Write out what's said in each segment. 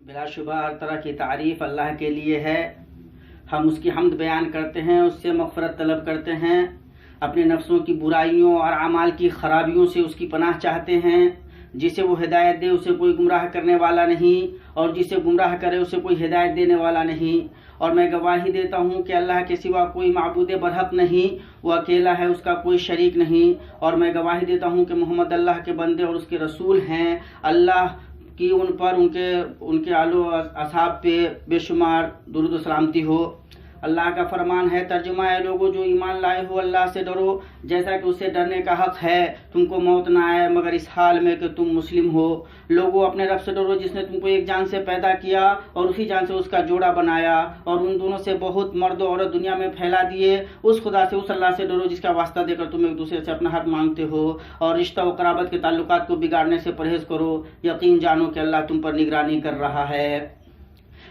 بلا شبہ ہر طرح کی تعریف اللہ کے لیے ہے۔ ہم اس کی حمد بیان کرتے ہیں، اس سے مغفرت طلب کرتے ہیں، اپنے نفسوں کی برائیوں اور اعمال کی خرابیوں سے اس کی پناہ چاہتے ہیں۔ جسے وہ ہدایت دے اسے کوئی گمراہ کرنے والا نہیں، اور جسے گمراہ کرے اسے کوئی ہدایت دینے والا نہیں۔ اور میں گواہی دیتا ہوں کہ اللہ کے سوا کوئی معبود برحق نہیں، وہ اکیلا ہے، اس کا کوئی شریک نہیں۔ اور میں گواہی دیتا ہوں کہ محمد اللہ کے بندے اور اس کے رسول ہیں۔ اللہ کی ان پر ان کے آل و اصحاب پہ بے شمار درود و سلامتی ہو۔ اللہ کا فرمان ہے، ترجمہ ہے، لوگوں جو ایمان لائے ہو اللہ سے ڈرو جیسا کہ اس سے ڈرنے کا حق ہے۔ تم کو موت نہ آئے مگر اس حال میں کہ تم مسلم ہو۔ لوگوں اپنے رب سے ڈرو جس نے تم کو ایک جان سے پیدا کیا اور اسی جان سے اس کا جوڑا بنایا، اور ان دونوں سے بہت مرد و عورت دنیا میں پھیلا دیے۔ اس خدا سے، اس اللہ سے ڈرو جس کا واسطہ دے کر تم ایک دوسرے سے اپنا حق مانگتے ہو، اور رشتہ و قرابت کے تعلقات کو بگاڑنے سے پرہیز کرو۔ یقین جانو کہ اللہ تم پر نگرانی کر رہا ہے۔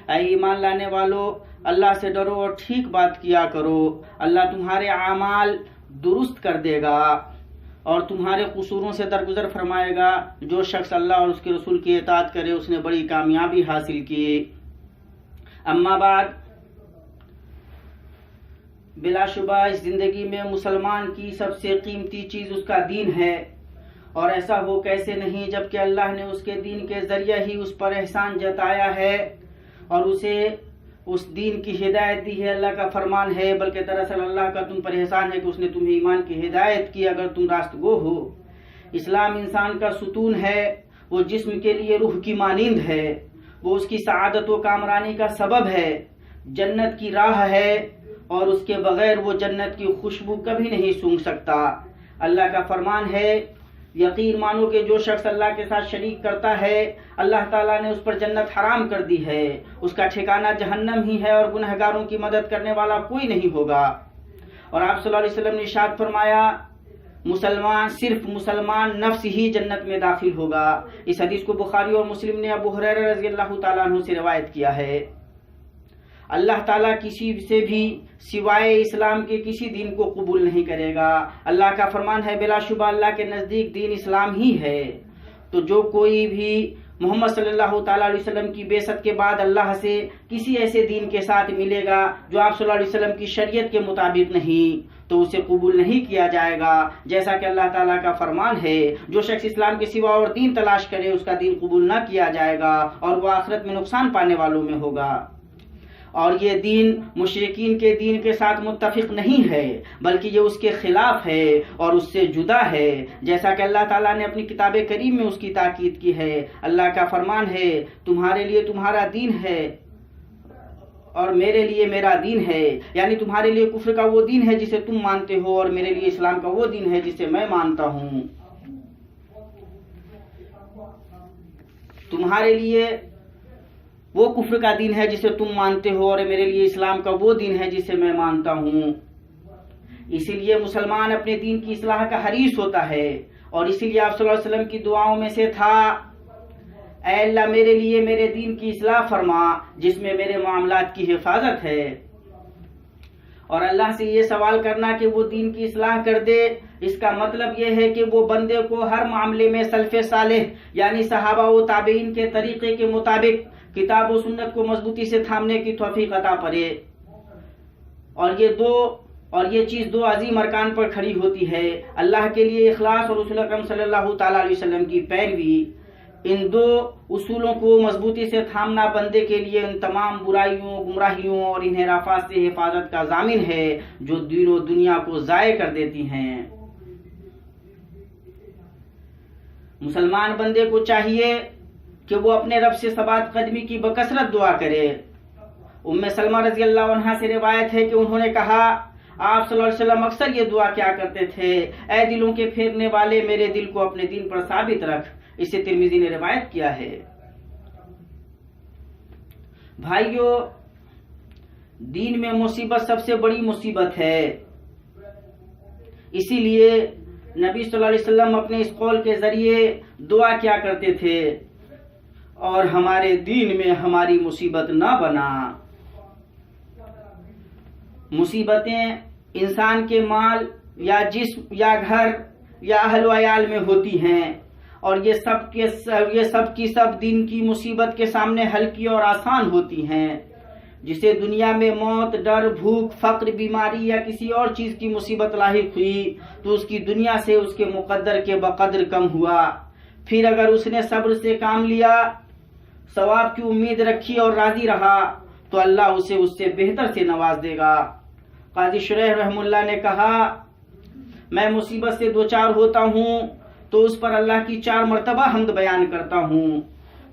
اے ایمان لانے والو، اللہ سے ڈرو اور ٹھیک بات کیا کرو۔ اللہ تمہارے اعمال درست کر دے گا اور تمہارے قصوروں سے درگزر فرمائے گا۔ جو شخص اللہ اور اس کے رسول کی اطاعت کرے اس نے بڑی کامیابی حاصل کی۔ اما بعد، بلا شبہ اس زندگی میں مسلمان کی سب سے قیمتی چیز اس کا دین ہے، اور ایسا ہو کیسے نہیں جبکہ اللہ نے اس کے دین کے ذریعے ہی اس پر احسان جتایا ہے اور اسے اس دین کی ہدایت دی ہے۔ اللہ کا فرمان ہے، بلکہ دراصل اللہ کا تم پر احسان ہے کہ اس نے تمہیں ایمان کی ہدایت کی اگر تم راست گو ہو۔ اسلام انسان کا ستون ہے، وہ جسم کے لیے روح کی مانند ہے، وہ اس کی سعادت و کامرانی کا سبب ہے، جنت کی راہ ہے، اور اس کے بغیر وہ جنت کی خوشبو کبھی نہیں سونگھ سکتا۔ اللہ کا فرمان ہے، یقین مانو کہ جو شخص اللہ کے ساتھ شریک کرتا ہے اللہ تعالیٰ نے اس پر جنت حرام کر دی ہے، اس کا ٹھکانہ جہنم ہی ہے، اور گنہگاروں کی مدد کرنے والا کوئی نہیں ہوگا۔ اور آپ صلی اللہ علیہ وسلم نے ارشاد فرمایا، صرف مسلمان نفس ہی جنت میں داخل ہوگا۔ اس حدیث کو بخاری اور مسلم نے ابو ہریرہ رضی اللہ تعالیٰ عنہ سے روایت کیا ہے۔ اللہ تعالیٰ کسی سے بھی سوائے اسلام کے کسی دین کو قبول نہیں کرے گا۔ اللہ کا فرمان ہے، بلا شبہ اللہ کے نزدیک دین اسلام ہی ہے۔ تو جو کوئی بھی محمد صلی اللہ تعالیٰ علیہ وسلم کی بعثت کے بعد اللہ سے کسی ایسے دین کے ساتھ ملے گا جو آپ صلی اللہ علیہ وسلم کی شریعت کے مطابق نہیں، تو اسے قبول نہیں کیا جائے گا۔ جیسا کہ اللہ تعالیٰ کا فرمان ہے، جو شخص اسلام کے سوا اور دین تلاش کرے اس کا دین قبول نہ کیا جائے گا اور وہ آخرت میں نقصان پانے والوں میں ہوگا۔ اور یہ دین مشرکین کے دین کے ساتھ متفق نہیں ہے، بلکہ یہ اس کے خلاف ہے اور اس سے جدا ہے، جیسا کہ اللہ تعالیٰ نے اپنی کتاب کریم میں اس کی تاکید کی ہے۔ اللہ کا فرمان ہے، تمہارے لیے تمہارا دین ہے اور میرے لیے میرا دین ہے، یعنی تمہارے لیے کفر کا وہ دین ہے جسے تم مانتے ہو، اور میرے لیے اسلام کا وہ دین ہے جسے میں مانتا ہوں۔ تمہارے لیے وہ کفر کا دین ہے جسے تم مانتے ہو، اور میرے لیے اسلام کا وہ دین ہے جسے میں مانتا ہوں۔ اسی لیے مسلمان اپنے دین کی اصلاح کا حریص ہوتا ہے، اور اسی لیے آپ صلی اللہ علیہ وسلم کی دعاؤں میں سے تھا، اے اللہ میرے لیے میرے دین کی اصلاح فرما جس میں میرے معاملات کی حفاظت ہے۔ اور اللہ سے یہ سوال کرنا کہ وہ دین کی اصلاح کر دے، اس کا مطلب یہ ہے کہ وہ بندے کو ہر معاملے میں سلف صالح یعنی صحابہ و تابعین کے طریقے کے مطابق کتاب و سنت کو مضبوطی سے تھامنے کی توفیق عطا فرمائے۔ اور یہ چیز دو عظیم ارکان پر کھڑی ہوتی ہے، اللہ کے لیے اخلاص اور رسول اکرم صلی اللہ تعالیٰ علیہ وسلم کی پیروی۔ ان دو اصولوں کو مضبوطی سے تھامنا بندے کے لیے ان تمام برائیوں، گمراہیوں اور انحرافات سے حفاظت کا ضامن ہے جو دین و دنیا کو ضائع کر دیتی ہیں۔ مسلمان بندے کو چاہیے کہ وہ اپنے رب سے ثبات قدمی کی بکثرت دعا کرے۔ ام سلمہ رضی اللہ عنہا سے روایت ہے کہ انہوں نے کہا، آپ صلی اللہ علیہ وسلم اکثر یہ دعا کیا کرتے تھے، اے دلوں کے پھیرنے والے میرے دل کو اپنے دین پر ثابت رکھ۔ اسے ترمذی نے روایت کیا ہے۔ بھائیو، دین میں مصیبت سب سے بڑی مصیبت ہے، اسی لیے نبی صلی اللہ علیہ وسلم اپنے اس قول کے ذریعے دعا کیا کرتے تھے، اور ہمارے دین میں ہماری مصیبت نہ بنا۔ مصیبتیں انسان کے مال یا جسم یا گھر یا اہل و عیال میں ہوتی ہیں، اور یہ سب کی سب دین کی مصیبت کے سامنے ہلکی اور آسان ہوتی ہیں۔ جسے دنیا میں موت، ڈر، بھوک، فقر، بیماری یا کسی اور چیز کی مصیبت لاحق ہوئی تو اس کی دنیا سے اس کے مقدر کے بقدر کم ہوا۔ پھر اگر اس نے صبر سے کام لیا، ثواب کی امید رکھی اور راضی رہا تو اللہ اسے اس سے بہتر سے نواز دے گا۔ قاضی شریح رحم اللہ نے کہا، میں مصیبت سے دوچار ہوتا ہوں تو اس پر اللہ کی 4 مرتبہ حمد بیان کرتا ہوں۔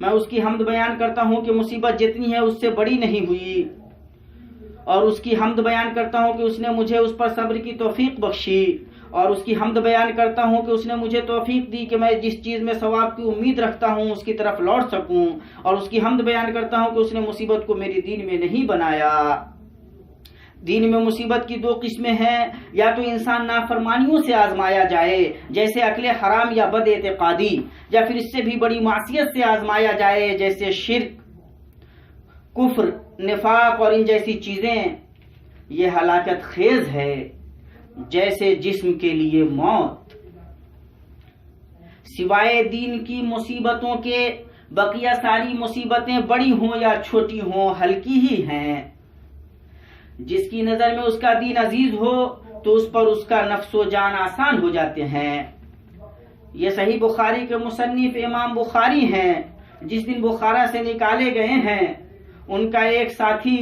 میں اس کی حمد بیان کرتا ہوں کہ مصیبت جتنی ہے اس سے بڑی نہیں ہوئی، اور اس کی حمد بیان کرتا ہوں کہ اس نے مجھے اس پر صبر کی توفیق بخشی، اور اس کی حمد بیان کرتا ہوں کہ اس نے مجھے توفیق دی کہ میں جس چیز میں ثواب کی امید رکھتا ہوں اس کی طرف لوٹ سکوں، اور اس کی حمد بیان کرتا ہوں کہ اس نے مصیبت کو میری دین میں نہیں بنایا۔ دین میں مصیبت کی 2 قسمیں ہیں، یا تو انسان نافرمانیوں سے آزمایا جائے جیسے اکل حرام یا بد اعتقادی، یا پھر اس سے بھی بڑی معصیت سے آزمایا جائے جیسے شرک، کفر، نفاق اور ان جیسی چیزیں۔ یہ ہلاکت خیز ہے جیسے جسم کے لیے موت۔ سوائے دین کی مصیبتوں کے بقیہ ساری مصیبتیں بڑی ہوں یا چھوٹی ہوں ہلکی ہی ہیں۔ جس کی نظر میں اس کا دین عزیز ہو تو اس پر اس کا نفس و جان آسان ہو جاتے ہیں۔ یہ صحیح بخاری کے مصنف امام بخاری ہیں۔ جس دن بخارا سے نکالے گئے ہیں ان کا ایک ساتھی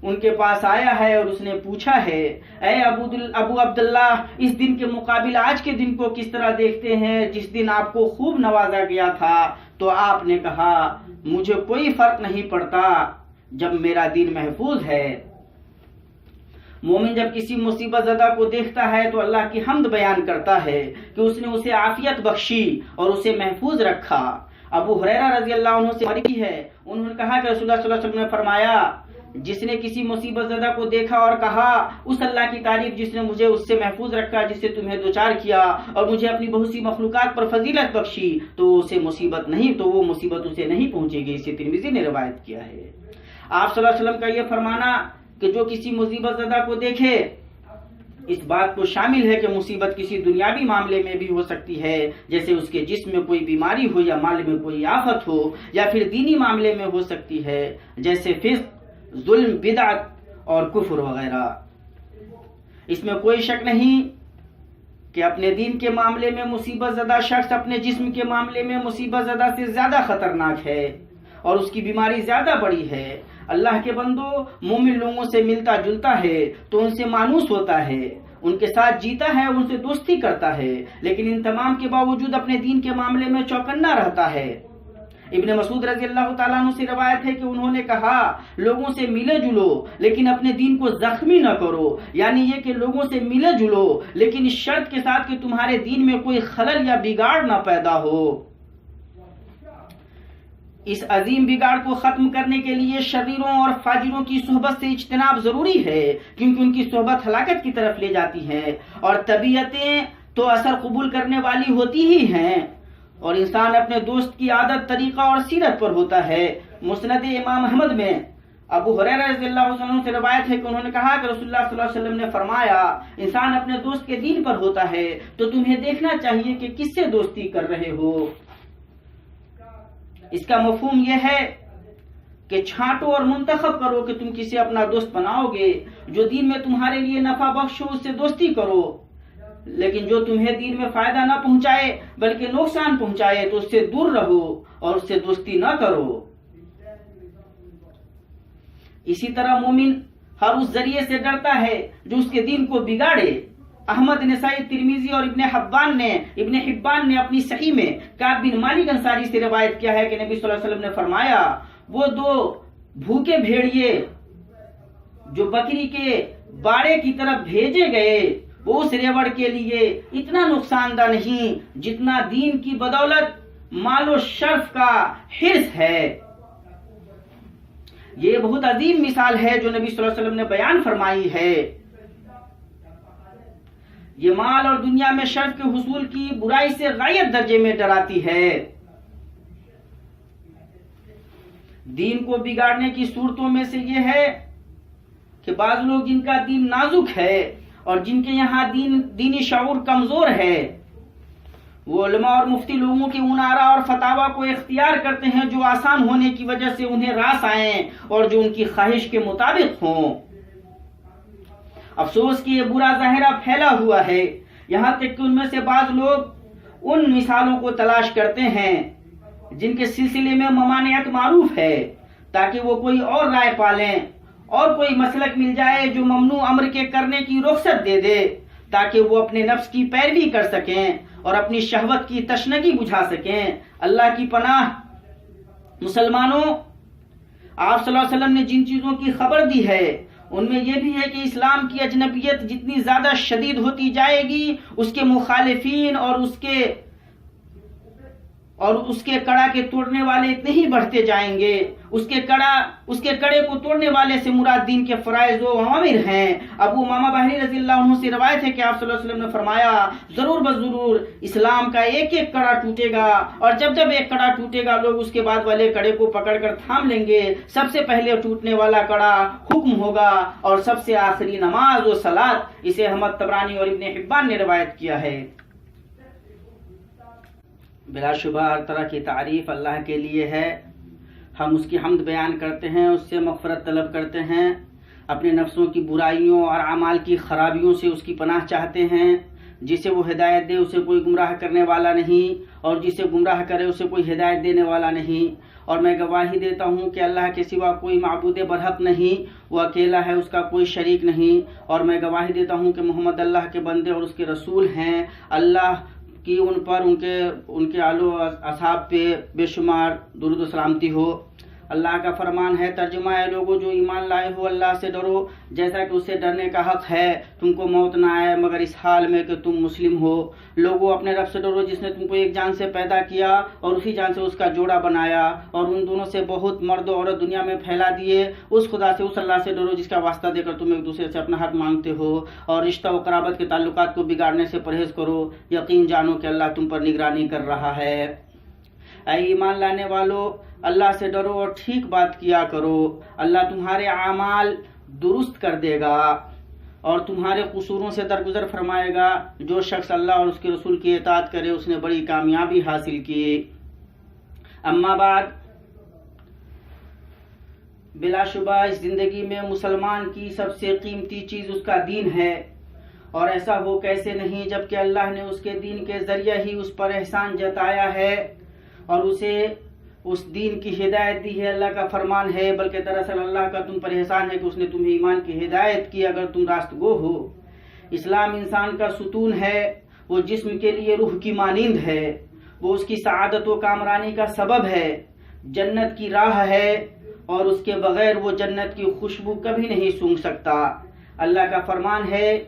ان کے پاس آیا ہے اور اس نے پوچھا ہے، اے ابو عبداللہ، اس دن کے مقابل آج کے دن کو کس طرح دیکھتے ہیں جس دن آپ کو خوب نوازا گیا تھا؟ تو آپ نے کہا، مجھے کوئی فرق نہیں پڑتا جب میرا دین محفوظ ہے۔ مومن جب کسی مصیبت زدہ کو دیکھتا ہے تو اللہ کی حمد بیان کرتا ہے کہ اس نے اسے عافیت بخشی اور اسے محفوظ رکھا۔ ابو ہریرہ رضی اللہ عنہ سے مروی ہے، انہوں نے کہا کہ رسول اللہ صلی اللہ علیہ وسلم نے فرمایا، جس نے کسی مصیبت زدہ کو دیکھا اور کہا، اس اللہ کی تعریف جس نے مجھے اس سے محفوظ رکھا جس سے تمہیں دوچار کیا اور مجھے اپنی بہت سی مخلوقات پر فضیلت بخشی، تو اسے مصیبت اسے نہیں پہنچے گی۔ اسے ترمذی نے روایت کیا ہے۔ آپ صلی اللہ علیہ وسلم کا یہ فرمانا کہ جو کسی مصیبت زدہ کو دیکھے، اس بات کو شامل ہے کہ مصیبت کسی دنیاوی معاملے میں بھی ہو سکتی ہے، جیسے اس کے جسم میں کوئی بیماری ہو یا مال میں کوئی آفت ہو، یا پھر دینی معاملے میں ہو سکتی ہے جیسے فسق، ظلم، بدعت اور کفر وغیرہ۔ اس میں کوئی شک نہیں کہ اپنے دین کے معاملے میں مصیبت زدہ شخص اپنے جسم کے معاملے میں مصیبت زدہ سے زیادہ خطرناک ہے اور اس کی بیماری زیادہ بڑی ہے۔ اللہ کے بندو، مومن لوگوں سے ملتا جلتا ہے تو ان سے مانوس ہوتا ہے، ان کے ساتھ جیتا ہے، ان سے دوستی کرتا ہے، لیکن ان تمام کے باوجود اپنے دین کے معاملے میں چوکنا رہتا ہے۔ ابن مسعود رضی اللہ تعالیٰ عنہ سے روایت ہے کہ انہوں نے کہا، لوگوں سے ملے جلو لیکن اپنے دین کو زخمی نہ کرو، یعنی یہ کہ لوگوں سے ملے جلو لیکن اس شرط کے ساتھ کہ تمہارے دین میں کوئی خلل یا بگاڑ نہ پیدا ہو۔ اس عظیم بگاڑ کو ختم کرنے کے لیے شریروں اور فاجروں کی صحبت سے اجتناب ضروری ہے، کیونکہ ان کی صحبت ہلاکت کی طرف لے جاتی ہے، اور طبیعتیں تو اثر قبول کرنے والی ہوتی ہی ہیں، اور انسان اپنے دوست کی عادت، طریقہ اور سیرت پر ہوتا ہے۔ مسند امام احمد میں ابو ہریرہ رضی اللہ عنہ سے روایت ہے کہ انہوں نے کہا کہ رسول اللہ صلی اللہ علیہ وسلم نے فرمایا، انسان اپنے دوست کے دین پر ہوتا ہے تو تمہیں دیکھنا چاہیے کہ کس سے دوستی کر رہے ہو۔ اس کا مفہوم یہ ہے کہ چھانٹو اور منتخب کرو کہ تم کسے اپنا دوست بناؤ گے۔ جو دین میں تمہارے لیے نفع بخش ہو اس سے دوستی کرو، لیکن جو تمہیں دین میں فائدہ نہ پہنچائے بلکہ نقصان پہنچائے تو اس سے دور رہو اور اس سے دوستی نہ کرو۔ اسی طرح مومن ہر اس ذریعے سے ڈرتا ہے جو اس کے دین کو بگاڑے۔ احمد، نسائی، ترمذی اور ابن حبان نے اپنی صحیح میں کعب بن مالک انصاری سے روایت کیا ہے کہ نبی صلی اللہ علیہ وسلم نے فرمایا، وہ 2 بھوکے بھیڑیے جو بکری کے باڑے کی طرف بھیجے گئے وہ اس ریوڑ کے لیے اتنا نقصان دہ نہیں جتنا دین کی بدولت مال و شرف کا حرص ہے۔ یہ بہت عظیم مثال ہے جو نبی صلی اللہ علیہ وسلم نے بیان فرمائی ہے۔ یہ مال اور دنیا میں شرف کے حصول کی برائی سے غایت درجے میں ڈراتی ہے۔ دین کو بگاڑنے کی صورتوں میں سے یہ ہے کہ بعض لوگ جن کا دین نازک ہے اور جن کے یہاں دینی شعور کمزور ہے، وہ علماء اور مفتی لوگوں کی ان آراء اور فتاوا کو اختیار کرتے ہیں جو آسان ہونے کی وجہ سے انہیں راس آئیں اور جو ان کی خواہش کے مطابق ہوں۔ افسوس کہ یہ برا ظاہرہ پھیلا ہوا ہے، یہاں تک کہ ان میں سے بعض لوگ ان مثالوں کو تلاش کرتے ہیں جن کے سلسلے میں ممانعت معروف ہے تاکہ وہ کوئی اور رائے پالیں اور کوئی مسلک مل جائے جو ممنوع امر کے کرنے کی رخصت دے دے تاکہ وہ اپنے نفس کی پیروی کر سکیں اور اپنی شہوت کی تشنگی بجھا سکیں۔ اللہ کی پناہ مسلمانوں، آپ صلی اللہ علیہ وسلم نے جن چیزوں کی خبر دی ہے ان میں یہ بھی ہے کہ اسلام کی اجنبیت جتنی زیادہ شدید ہوتی جائے گی اس کے مخالفین اور اس کے کڑا کے توڑنے والے اتنے ہی بڑھتے جائیں گے۔ اس کے کڑے کو توڑنے والے سے مراد دین کے فرائض و اوامر ہیں۔ ابو امامہ باہلی رضی اللہ عنہ سے روایت ہے کہ آپ صلی اللہ علیہ وسلم نے فرمایا، ضرور بضرور اسلام کا ایک ایک کڑا ٹوٹے گا، اور جب ایک کڑا ٹوٹے گا لوگ اس کے بعد والے کڑے کو پکڑ کر تھام لیں گے۔ سب سے پہلے ٹوٹنے والا کڑا حکم ہوگا اور سب سے آخری نماز و صلاۃ۔ اسے احمد طبرانی اور ابن حبان نے روایت کیا ہے۔ بلا شبہ ہر طرح کی تعریف اللہ کے لیے ہے، ہم اس کی حمد بیان کرتے ہیں، اس سے مغفرت طلب کرتے ہیں، اپنے نفسوں کی برائیوں اور اعمال کی خرابیوں سے اس کی پناہ چاہتے ہیں۔ جسے وہ ہدایت دے اسے کوئی گمراہ کرنے والا نہیں، اور جسے گمراہ کرے اسے کوئی ہدایت دینے والا نہیں، اور میں گواہی دیتا ہوں کہ اللہ کے سوا کوئی معبود برحق نہیں، وہ اکیلا ہے، اس کا کوئی شریک نہیں، اور میں گواہی دیتا ہوں کہ محمد اللہ کے بندے اور اس کے رسول ہیں۔ اللہ کی ان پر ان کے آل و اصحاب پہ بے شمار درود و سلامتی ہو۔ اللہ کا فرمان ہے، ترجمہ ہے، لوگوں جو ایمان لائے ہو اللہ سے ڈرو جیسا کہ اس سے ڈرنے کا حق ہے، تم کو موت نہ آئے مگر اس حال میں کہ تم مسلم ہو۔ لوگوں اپنے رب سے ڈرو جس نے تم کو ایک جان سے پیدا کیا اور اسی جان سے اس کا جوڑا بنایا، اور ان دونوں سے بہت مرد و عورت دنیا میں پھیلا دیے۔ اس خدا سے، اس اللہ سے ڈرو جس کا واسطہ دے کر تم ایک دوسرے سے اپنا حق مانگتے ہو، اور رشتہ و قرابت کے تعلقات کو بگاڑنے سے پرہیز کرو۔ یقین جانو کہ اللہ تم پر نگرانی کر رہا ہے۔ اے ایمان لانے والو، اللہ سے ڈرو اور ٹھیک بات کیا کرو، اللہ تمہارے اعمال درست کر دے گا اور تمہارے قصوروں سے درگزر فرمائے گا۔ جو شخص اللہ اور اس کے رسول کی اطاعت کرے اس نے بڑی کامیابی حاصل کی۔ اما بعد، بلا شبہ اس زندگی میں مسلمان کی سب سے قیمتی چیز اس کا دین ہے، اور ایسا ہو کیسے نہیں جبکہ اللہ نے اس کے دین کے ذریعہ ہی اس پر احسان جتایا ہے اور اسے اس دین کی ہدایت دی ہے۔ اللہ کا فرمان ہے، بلکہ دراصل اللہ کا تم پر احسان ہے کہ اس نے تمہیں ایمان کی ہدایت کی اگر تم راست گو ہو۔ اسلام انسان کا ستون ہے، وہ جسم کے لیے روح کی مانند ہے، وہ اس کی سعادت و کامرانی کا سبب ہے، جنت کی راہ ہے، اور اس کے بغیر وہ جنت کی خوشبو کبھی نہیں سونگھ سکتا۔ اللہ کا فرمان ہے،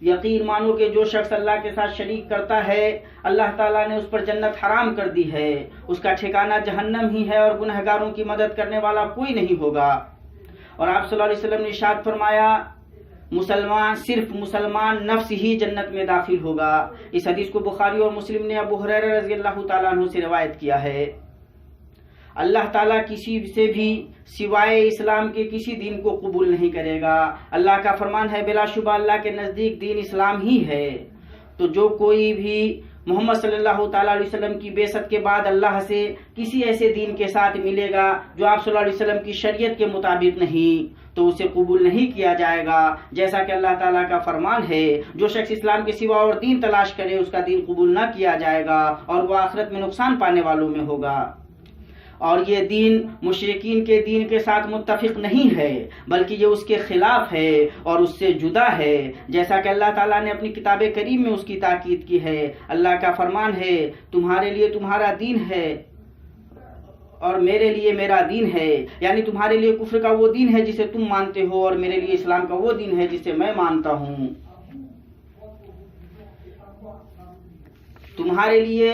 یقین مانو کہ جو شخص اللہ کے ساتھ شریک کرتا ہے اللہ تعالیٰ نے اس پر جنت حرام کر دی ہے، اس کا ٹھکانہ جہنم ہی ہے، اور گنہگاروں کی مدد کرنے والا کوئی نہیں ہوگا۔ اور آپ صلی اللہ علیہ وسلم نے ارشاد فرمایا، صرف مسلمان نفس ہی جنت میں داخل ہوگا۔ اس حدیث کو بخاری اور مسلم نے ابو ہریرہ رضی اللہ تعالیٰ عنہ سے روایت کیا ہے۔ اللہ تعالیٰ کسی سے بھی سوائے اسلام کے کسی دین کو قبول نہیں کرے گا۔ اللہ کا فرمان ہے، بلا شبہ اللہ کے نزدیک دین اسلام ہی ہے۔ تو جو کوئی بھی محمد صلی اللہ تعالیٰ علیہ وسلم کی بعثت کے بعد اللہ سے کسی ایسے دین کے ساتھ ملے گا جو آپ صلی اللہ علیہ وسلم کی شریعت کے مطابق نہیں، تو اسے قبول نہیں کیا جائے گا۔ جیسا کہ اللہ تعالیٰ کا فرمان ہے، جو شخص اسلام کے سوا اور دین تلاش کرے اس کا دین قبول نہ کیا جائے گا اور وہ آخرت میں نقصان پانے والوں میں ہوگا۔ اور یہ دین مشرکین کے دین کے ساتھ متفق نہیں ہے، بلکہ یہ اس کے خلاف ہے اور اس سے جدا ہے، جیسا کہ اللہ تعالیٰ نے اپنی کتاب کریم میں اس کی تاکید کی ہے۔ اللہ کا فرمان ہے، تمہارے لیے تمہارا دین ہے اور میرے لیے میرا دین ہے، یعنی تمہارے لیے کفر کا وہ دین ہے جسے تم مانتے ہو، اور میرے لیے اسلام کا وہ دین ہے جسے میں مانتا ہوں۔ تمہارے لیے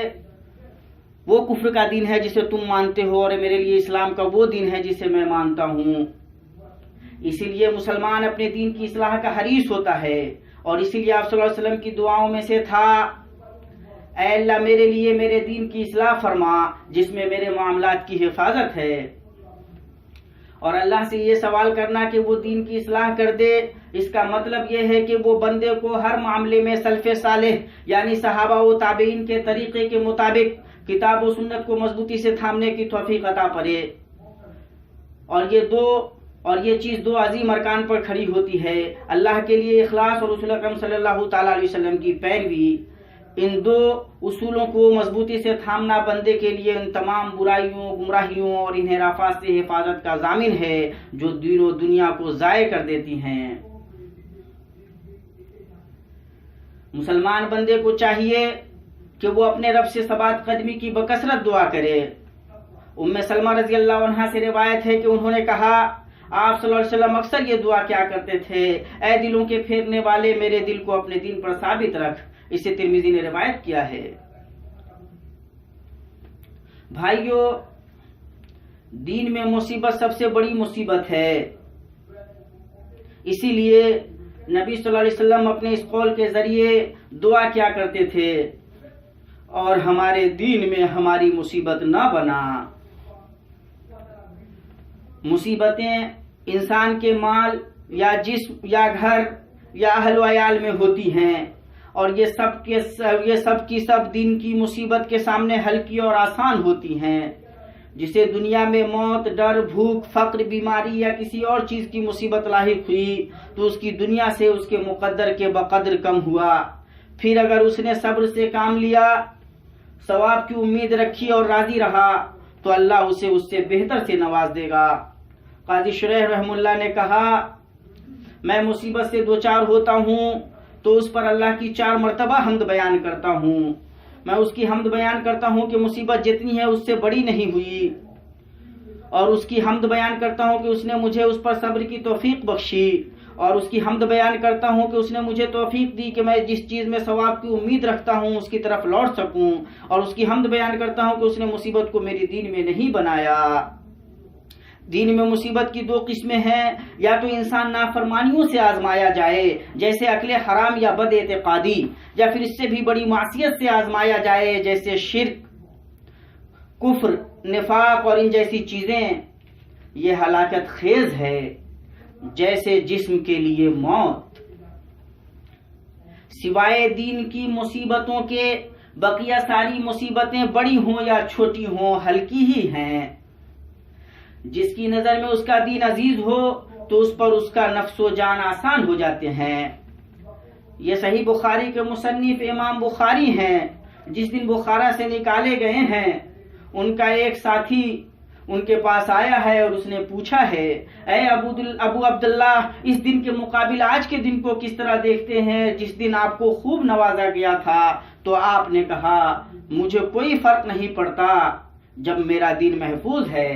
وہ کفر کا دین ہے جسے تم مانتے ہو، اور میرے لیے اسلام کا وہ دین ہے جسے میں مانتا ہوں۔ اسی لیے مسلمان اپنے دین کی اصلاح کا حریص ہوتا ہے، اور اسی لیے آپ صلی اللہ علیہ وسلم کی دعاؤں میں سے تھا، اے اللہ میرے لیے میرے دین کی اصلاح فرما جس میں میرے معاملات کی حفاظت ہے۔ اور اللہ سے یہ سوال کرنا کہ وہ دین کی اصلاح کر دے، اس کا مطلب یہ ہے کہ وہ بندے کو ہر معاملے میں سلف صالح یعنی صحابہ و تابعین کے طریقے کے مطابق کتاب و سنت کو مضبوطی سے تھامنے کی توفیق عطا فرمائے۔ اور یہ چیز دو عظیم ارکان پر کھڑی ہوتی ہے، اللہ کے لیے اخلاص اور رسول اکرم صلی اللہ تعالی علیہ وسلم کی پیروی۔ ان دو اصولوں کو مضبوطی سے تھامنا بندے کے لیے ان تمام برائیوں، گمراہیوں اور انحرافات سے حفاظت کا ضامن ہے جو دین و دنیا کو ضائع کر دیتی ہیں۔ مسلمان بندے کو چاہیے کہ وہ اپنے رب سے ثبات قدمی کی بکثرت دعا کرے۔ ام سلمہ رضی اللہ عنہا سے روایت ہے کہ انہوں نے کہا، آپ صلی اللہ علیہ وسلم اکثر یہ دعا کیا کرتے تھے، اے دلوں کے پھیرنے والے میرے دل کو اپنے دین پر ثابت رکھ۔ اسے ترمذی نے روایت کیا ہے۔ بھائیو، دین میں مصیبت سب سے بڑی مصیبت ہے، اسی لیے نبی صلی اللہ علیہ وسلم اپنے اس قول کے ذریعے دعا کیا کرتے تھے، اور ہمارے دین میں ہماری مصیبت نہ بنا۔ مصیبتیں انسان کے مال یا جسم یا گھر یا اہل و عیال میں ہوتی ہیں، اور یہ سب کی سب دین کی مصیبت کے سامنے ہلکی اور آسان ہوتی ہیں۔ جسے دنیا میں موت، ڈر، بھوک، فقر، بیماری یا کسی اور چیز کی مصیبت لاحق ہوئی تو اس کی دنیا سے اس کے مقدر کے بقدر کم ہوا۔ پھر اگر اس نے صبر سے کام لیا، ثواب کی امید رکھی اور راضی رہا تو اللہ اسے اس سے بہتر سے نواز دے گا۔ قاضی شریح رحمہ اللہ نے کہا، میں مصیبت سے دوچار ہوتا ہوں تو اس پر اللہ کی 4 مرتبہ حمد بیان کرتا ہوں۔ میں اس کی حمد بیان کرتا ہوں کہ مصیبت جتنی ہے اس سے بڑی نہیں ہوئی، اور اس کی حمد بیان کرتا ہوں کہ اس نے مجھے اس پر صبر کی توفیق بخشی، اور اس کی حمد بیان کرتا ہوں کہ اس نے مجھے توفیق دی کہ میں جس چیز میں ثواب کی امید رکھتا ہوں اس کی طرف لوٹ سکوں، اور اس کی حمد بیان کرتا ہوں کہ اس نے مصیبت کو میری دین میں نہیں بنایا۔ دین میں مصیبت کی 2 قسمیں ہیں، یا تو انسان نافرمانیوں سے آزمایا جائے جیسے اکل حرام یا بد اعتقادی، یا پھر اس سے بھی بڑی معصیت سے آزمایا جائے جیسے شرک، کفر، نفاق اور ان جیسی چیزیں۔ یہ ہلاکت خیز ہے جیسے جسم کے لیے موت۔ سوائے دین کی مصیبتوں کے بقیہ ساری مصیبتیں بڑی ہوں یا چھوٹی ہوں ہلکی ہی ہیں۔ جس کی نظر میں اس کا دین عزیز ہو تو اس پر اس کا نفس و جان آسان ہو جاتے ہیں۔ یہ صحیح بخاری کے مصنف امام بخاری ہیں۔ جس دن بخارا سے نکالے گئے ہیں، ان کا ایک ساتھی ان کے پاس آیا ہے اور اس نے پوچھا ہے، اے ابو عبداللہ، اس دن کے مقابل آج کے دن کو کس طرح دیکھتے ہیں جس دن آپ کو خوب نوازا گیا تھا؟ تو آپ نے کہا، مجھے کوئی فرق نہیں پڑتا جب میرا دین محفوظ ہے۔